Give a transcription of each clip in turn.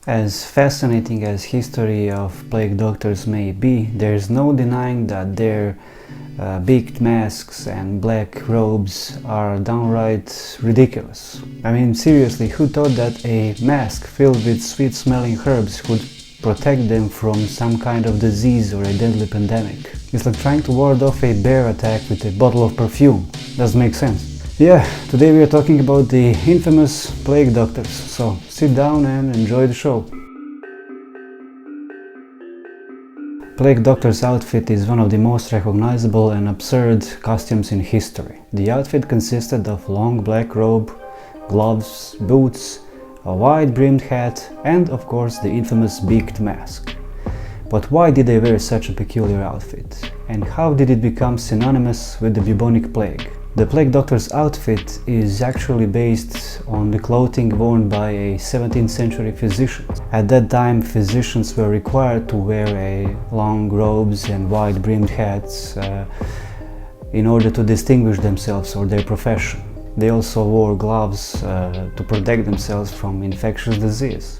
As fascinating as history of plague doctors may be, there's no denying that their beaked masks and black robes are downright ridiculous. I mean, seriously, who thought that a mask filled with sweet-smelling herbs could protect them from some kind of disease or a deadly pandemic? It's like trying to ward off a bear attack with a bottle of perfume. Doesn't make sense. Yeah, today we are talking about the infamous plague doctors, so sit down and enjoy the show. Plague doctor's outfit is one of the most recognizable and absurd costumes in history. The outfit consisted of long black robe, gloves, boots, a wide-brimmed hat, and of course the infamous beaked mask. But why did they wear such a peculiar outfit? And how did it become synonymous with the bubonic plague? The plague doctor's outfit is actually based on the clothing worn by a 17th century physician. At that time, physicians were required to wear long robes and wide-brimmed hats in order to distinguish themselves or their profession. They also wore gloves to protect themselves from infectious disease.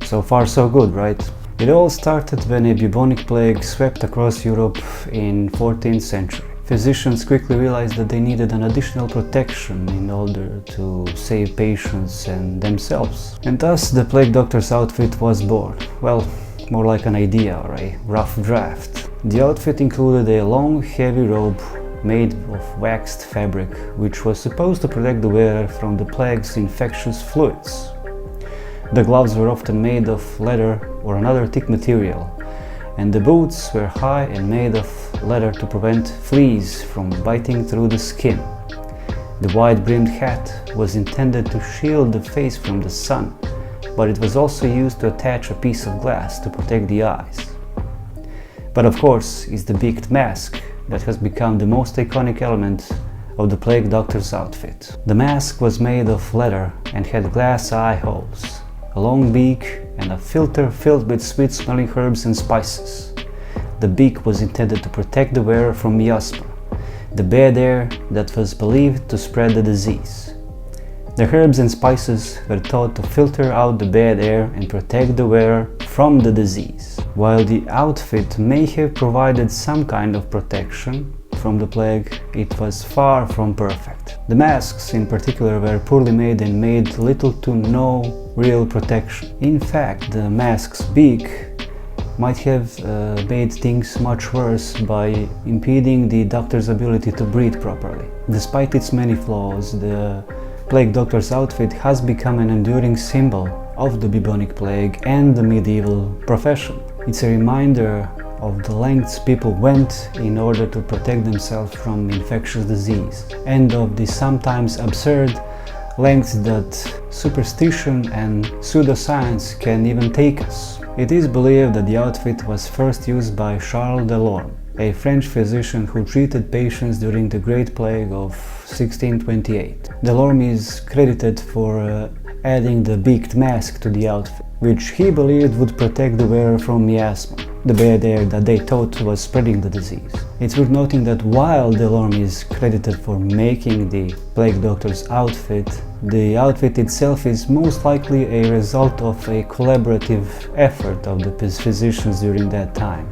So far so good, right? It all started when a bubonic plague swept across Europe in 14th century. Physicians quickly realized that they needed an additional protection in order to save patients and themselves. And thus the plague doctor's outfit was born. Well, more like an idea or a rough draft. The outfit included a long, heavy robe made of waxed fabric, which was supposed to protect the wearer from the plague's infectious fluids. The gloves were often made of leather or another thick material, and the boots were high and made of leather to prevent fleas from biting through the skin. The wide-brimmed hat was intended to shield the face from the sun, but it was also used to attach a piece of glass to protect the eyes. But of course, it's the beaked mask that has become the most iconic element of the plague doctor's outfit. The mask was made of leather and had glass eye holes, a long beak, and a filter filled with sweet-smelling herbs and spices. The beak was intended to protect the wearer from miasma, the bad air that was believed to spread the disease. The herbs and spices were thought to filter out the bad air and protect the wearer from the disease. While the outfit may have provided some kind of protection from the plague, it was far from perfect. The masks in particular were poorly made and made little to no real protection. In fact, the mask's beak might have made things much worse by impeding the doctor's ability to breathe properly. Despite its many flaws, the plague doctor's outfit has become an enduring symbol of the bubonic plague and the medieval profession. It's a reminder of the lengths people went in order to protect themselves from infectious disease, and of the sometimes absurd lengths that superstition and pseudoscience can even take us. It is believed that the outfit was first used by Charles Delorme, a French physician who treated patients during the Great Plague of 1628. Delorme is credited for adding the beaked mask to the outfit, which he believed would protect the wearer from miasma, the bad air that they thought was spreading the disease. It's worth noting that while Delorme is credited for making the plague doctor's outfit, the outfit itself is most likely a result of a collaborative effort of the physicians during that time.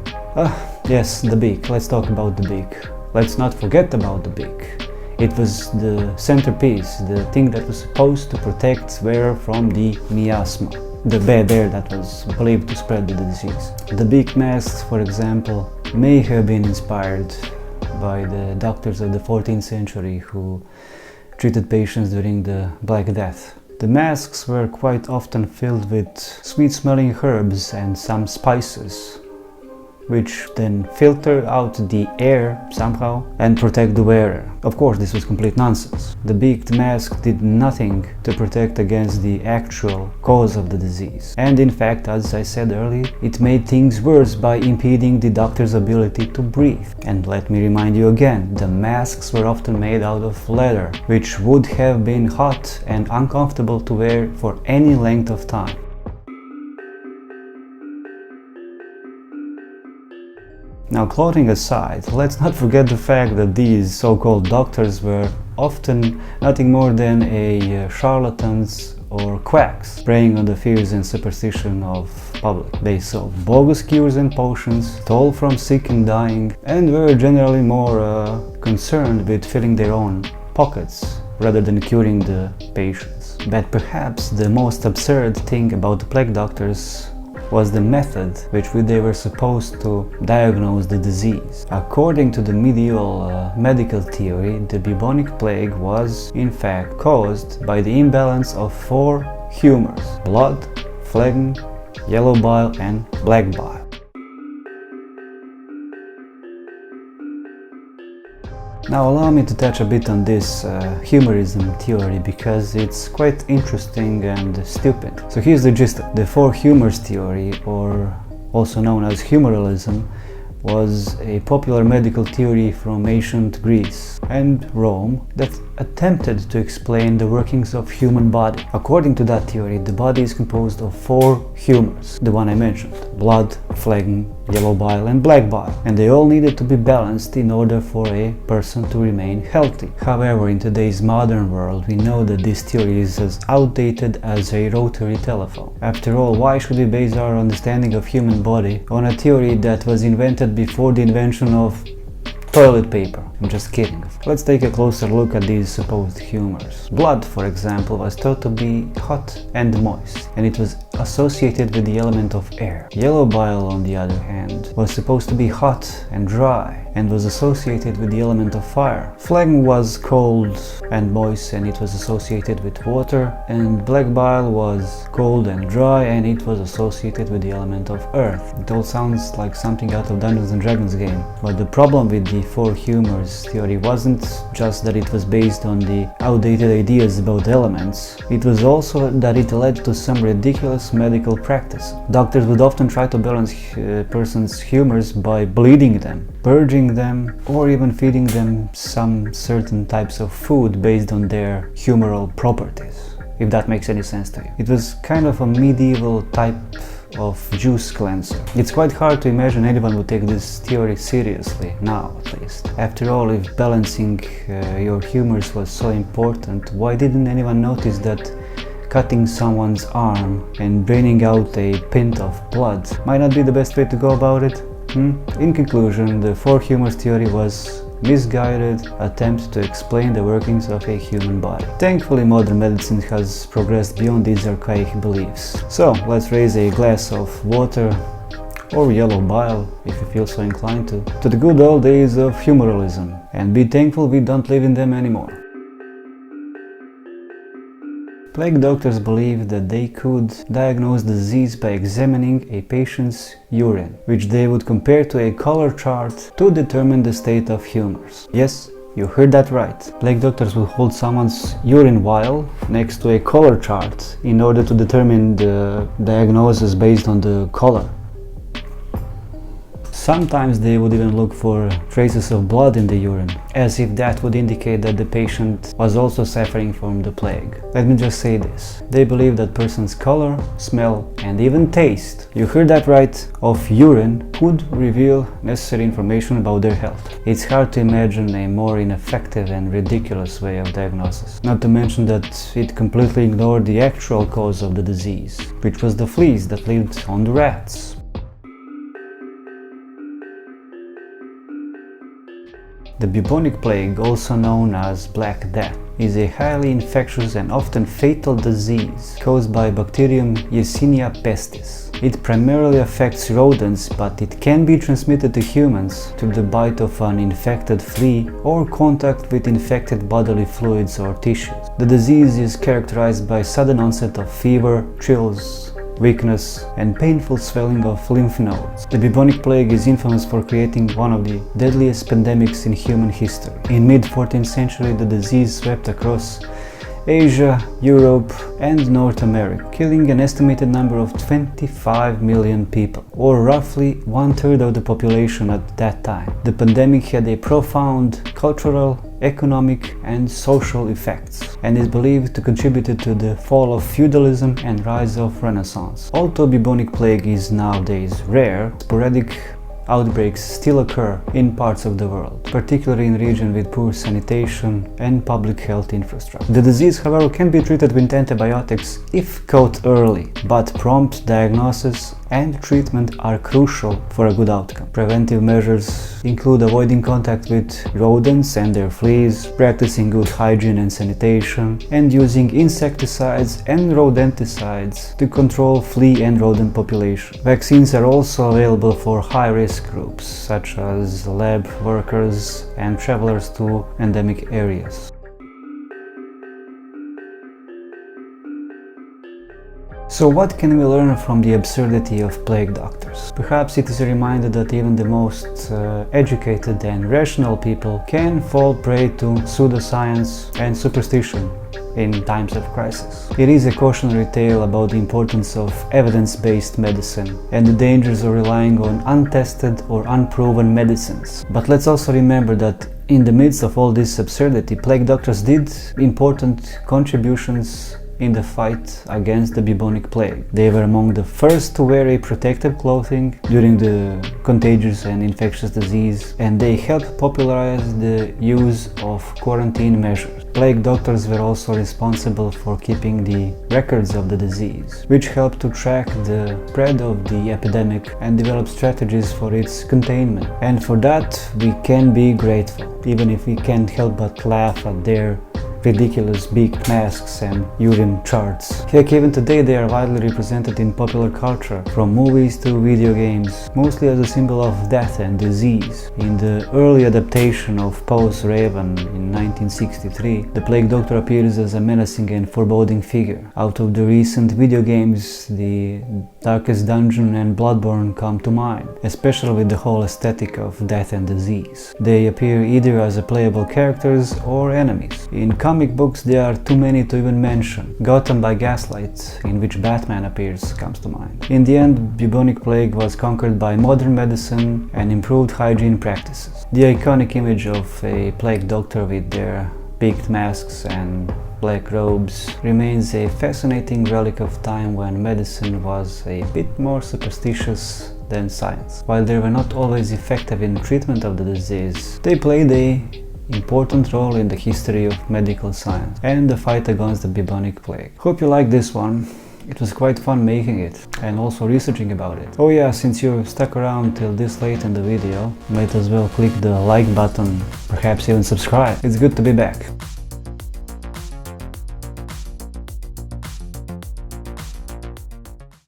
Yes, the beak. Let's talk about the beak. Let's not forget about the beak. It was the centerpiece, the thing that was supposed to protect the wearer from the miasma, the bad air that was believed to spread the disease. The beaked masks, for example, may have been inspired by the doctors of the 14th century who treated patients during the Black Death. The masks were quite often filled with sweet-smelling herbs and some spices, which then filter out the air somehow and protect the wearer. Of course, this was complete nonsense. The beaked mask did nothing to protect against the actual cause of the disease. And in fact, as I said earlier, it made things worse by impeding the doctor's ability to breathe. And let me remind you again, the masks were often made out of leather, which would have been hot and uncomfortable to wear for any length of time. Now, clothing aside, let's not forget the fact that these so-called doctors were often nothing more than charlatans or quacks, preying on the fears and superstition of public. They sold bogus cures and potions, stole from sick and dying, and were generally more concerned with filling their own pockets rather than curing the patients. But perhaps the most absurd thing about the plague doctors was the method which they were supposed to diagnose the disease. According to the medieval medical theory, the bubonic plague was in fact caused by the imbalance of 4 humors: blood, phlegm, yellow bile and black bile. Now allow me to touch a bit on this humorism theory because it's quite interesting and stupid. So here's the gist. The 4 humors theory, or also known as humoralism, was a popular medical theory from ancient Greece and Rome that attempted to explain the workings of human body. According to that theory, the body is composed of 4 humors, the one I mentioned: blood, phlegm, yellow bile and black bile, and they all needed to be balanced in order for a person to remain healthy. However, in today's modern world, we know that this theory is as outdated as a rotary telephone. After all, why should we base our understanding of human body on a theory that was invented before the invention of toilet paper? I'm just kidding. Let's take a closer look at these supposed humors. Blood, for example, was thought to be hot and moist, and it was associated with the element of air. Yellow bile, on the other hand, was supposed to be hot and dry, and was associated with the element of fire. Phlegm was cold and moist, and it was associated with water, and black bile was cold and dry, and it was associated with the element of earth. It all sounds like something out of Dungeons and Dragons game, but the problem with the 4 humors theory wasn't just that it was based on the outdated ideas about elements, it was also that it led to some ridiculous medical practice. Doctors would often try to balance a person's humors by bleeding them, purging them, or even feeding them some certain types of food based on their humoral properties, if that makes any sense to you. It was kind of a medieval type of juice cleanser. It's quite hard to imagine anyone would take this theory seriously, now at least. After all, if balancing your humors was so important, why didn't anyone notice that cutting someone's arm and draining out a pint of blood might not be the best way to go about it? In conclusion, the 4 humors theory was misguided attempt to explain the workings of a human body. Thankfully, modern medicine has progressed beyond these archaic beliefs. So, let's raise a glass of water or yellow bile, if you feel so inclined to the good old days of humoralism, and be thankful we don't live in them anymore. Plague doctors believed that they could diagnose disease by examining a patient's urine, which they would compare to a color chart to determine the state of humors. Yes, you heard that right. Plague doctors would hold someone's urine vial next to a color chart in order to determine the diagnosis based on the color. Sometimes they would even look for traces of blood in the urine, as if that would indicate that the patient was also suffering from the plague. Let me just say this. They believe that person's color, smell, and even taste, you heard that right, of urine could reveal necessary information about their health. It's hard to imagine a more ineffective and ridiculous way of diagnosis. Not to mention that it completely ignored the actual cause of the disease, which was the fleas that lived on the rats. The bubonic plague, also known as Black Death, is a highly infectious and often fatal disease caused by bacterium Yersinia pestis. It primarily affects rodents, but it can be transmitted to humans through the bite of an infected flea or contact with infected bodily fluids or tissues. The disease is characterized by sudden onset of fever, chills, weakness, and painful swelling of lymph nodes. The bubonic plague is infamous for creating one of the deadliest pandemics in human history. In mid-14th century, the disease swept across Asia, Europe, and North America, killing an estimated number of 25 million people, or roughly 1/3 of the population at that time. The pandemic had a profound cultural, economic, and social effects, and is believed to contribute to the fall of feudalism and rise of Renaissance. Although bubonic plague is nowadays rare, sporadic outbreaks still occur in parts of the world, particularly in regions with poor sanitation and public health infrastructure. The disease, however, can be treated with antibiotics if caught early, but prompt diagnosis and treatment are crucial for a good outcome. Preventive measures include avoiding contact with rodents and their fleas, practicing good hygiene and sanitation, and using insecticides and rodenticides to control flea and rodent population. Vaccines are also available for high-risk groups, such as lab workers and travelers to endemic areas. So what can we learn from the absurdity of plague doctors? Perhaps it is a reminder that even the most educated and rational people can fall prey to pseudoscience and superstition in times of crisis. It is a cautionary tale about the importance of evidence-based medicine and the dangers of relying on untested or unproven medicines. But let's also remember that in the midst of all this absurdity, plague doctors did important contributions in the fight against the bubonic plague. They were among the first to wear a protective clothing during the contagious and infectious disease, and they helped popularize the use of quarantine measures. Plague doctors were also responsible for keeping the records of the disease, which helped to track the spread of the epidemic and develop strategies for its containment. And for that we can be grateful, even if we can't help but laugh at their ridiculous beaked masks and urine charts. Heck, even today they are widely represented in popular culture, from movies to video games, mostly as a symbol of death and disease. In the early adaptation of Poe's Raven in 1963, the plague doctor appears as a menacing and foreboding figure. Out of the recent video games, the Darkest Dungeon and Bloodborne come to mind, especially with the whole aesthetic of death and disease. They appear either as playable characters or enemies. In comic books there are too many to even mention. Gotham by Gaslight, in which Batman appears, comes to mind. In the end, bubonic plague was conquered by modern medicine and improved hygiene practices. The iconic image of a plague doctor with their beaked masks and black robes remains a fascinating relic of time when medicine was a bit more superstitious than science. While they were not always effective in treatment of the disease, they played an important role in the history of medical science and the fight against the bubonic plague. Hope you liked this one. It was quite fun making it and also researching about it. Oh yeah, since you stuck around till this late in the video, might as well click the like button, perhaps even subscribe. It's good to be back.